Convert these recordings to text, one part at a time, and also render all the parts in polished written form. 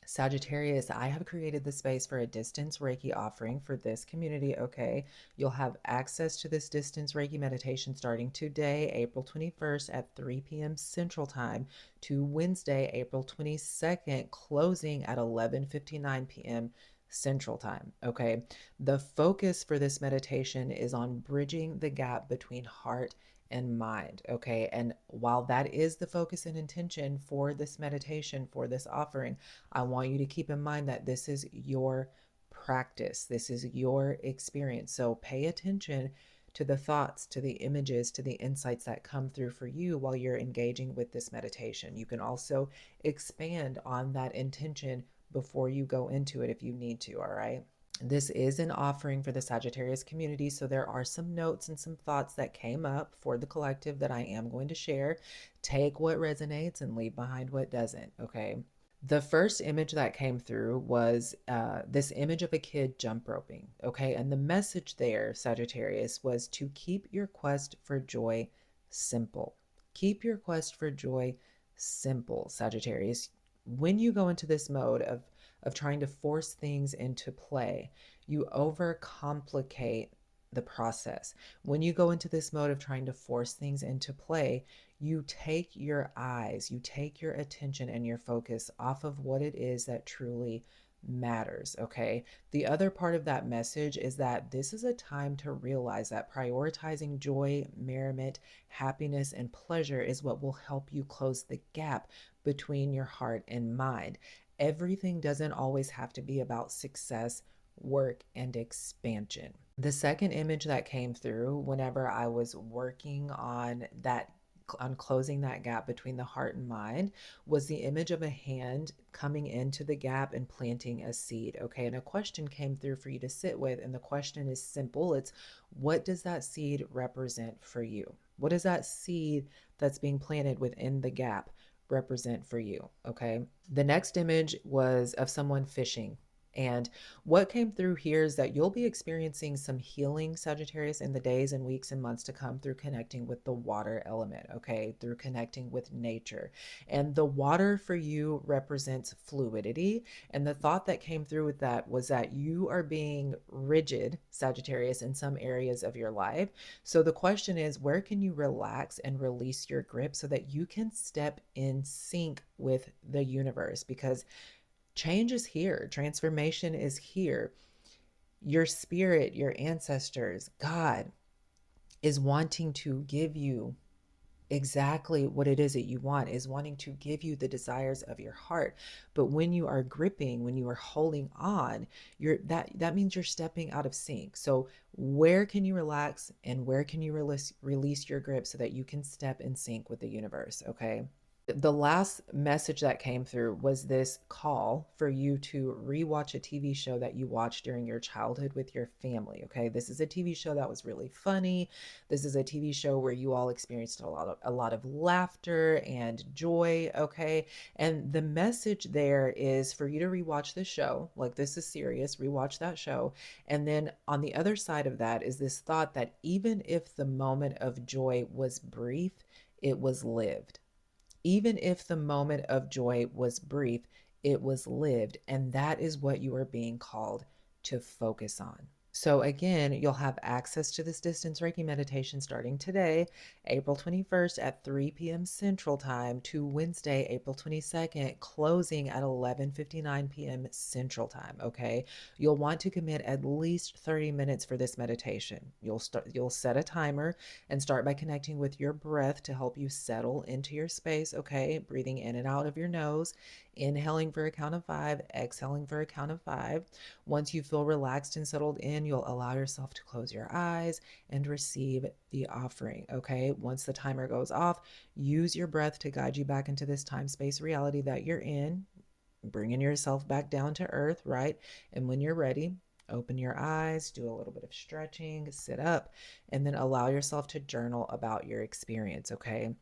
Sagittarius, I have created the space for a distance Reiki offering for this community. Okay. You'll have access to this distance Reiki meditation starting today, April 21st at 3 p.m. Central Time, to Wednesday, April 22nd, closing at 11:59 p.m. Central Time. Okay. The focus for this meditation is on bridging the gap between heart and mind. Okay. And while that is the focus and intention for this meditation, for this offering, I want you to keep in mind that this is your practice, this is your experience. So pay attention to the thoughts, to the images, to the insights that come through for you while you're engaging with this meditation. You can also expand on that intention before you go into it if you need to, all right? This is an offering for the Sagittarius community, so there are some notes and some thoughts that came up for the collective that I am going to share. Take what resonates and leave behind what doesn't, okay? The first image that came through was this image of a kid jump roping. Okay. And the message there, Sagittarius, was to keep your quest for joy simple. Keep your quest for joy simple, Sagittarius. When you go into this mode of trying to force things into play, you overcomplicate the process. When you go into this mode of trying to force things into play, you take your eyes, you take your attention and your focus off of what it is that truly matters. Okay. The other part of that message is that this is a time to realize that prioritizing joy, merriment, happiness, and pleasure is what will help you close the gap between your heart and mind. Everything doesn't always have to be about success, work, and expansion. The second image that came through whenever I was working on closing that gap between the heart and mind was the image of a hand coming into the gap and planting a seed. Okay. And a question came through for you to sit with. And the question is simple. It's, what does that seed represent for you? What does that seed that's being planted within the gap represent for you? Okay. The next image was of someone fishing. And what came through here is that you'll be experiencing some healing, Sagittarius, in the days and weeks and months to come through connecting with the water element, okay, through connecting with nature. And the water for you represents fluidity. And the thought that came through with that was that you are being rigid, Sagittarius, in some areas of your life. So the question is, where can you relax and release your grip so that you can step in sync with the universe? Because change is here, transformation is here. Your spirit, your ancestors, God is wanting to give you exactly what it is that you want, is wanting to give you the desires of your heart. But when you are gripping, when you are holding on, that means you're stepping out of sync. So where can you relax and where can you release your grip so that you can step in sync with the universe? Okay. The last message that came through was this call for you to rewatch a TV show that you watched during your childhood with your family. Okay. This is a TV show that was really funny. This is a TV show where you all experienced a lot of laughter and joy. Okay. And the message there is for you to rewatch the show. Like, this is serious. Rewatch that show. And then on the other side of that is this thought that even if the moment of joy was brief, it was lived. Even if the moment of joy was brief, it was lived. And that is what you are being called to focus on. So again, you'll have access to this distance Reiki meditation starting today, April 21st at 3 p.m. Central Time, to Wednesday, April 22nd, closing at 11:59 p.m. Central Time. Okay. You'll want to commit at least 30 minutes for this meditation. You'll set a timer and start by connecting with your breath to help you settle into your space. Okay. Breathing in and out of your nose, inhaling for a count of 5, exhaling for a count of 5. Once you feel relaxed and settled in, you'll allow yourself to close your eyes and receive the offering. Okay. Once the timer goes off, use your breath to guide you back into this time space reality that you're in, bringing yourself back down to earth, right? And when you're ready, open your eyes, do a little bit of stretching, sit up, and then allow yourself to journal about your experience. Okay.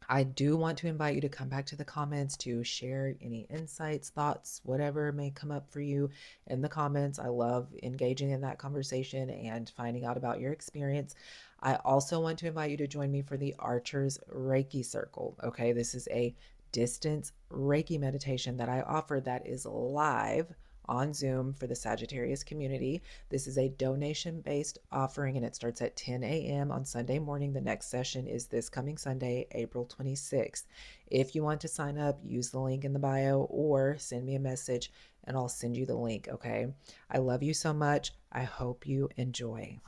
I do want to invite you to come back to the comments to share any insights, thoughts, whatever may come up for you in the comments. I love engaging in that conversation and finding out about your experience. I also want to invite you to join me for the Archers Reiki Circle. Okay, this is a distance Reiki meditation that I offer that is live on Zoom for the Sagittarius community. This is a donation based offering and it starts at 10 a.m. on Sunday morning. The next session is this coming Sunday, April 26th. If you want to sign up, use the link in the bio or send me a message and I'll send you the link, okay? I love you so much. I hope you enjoy.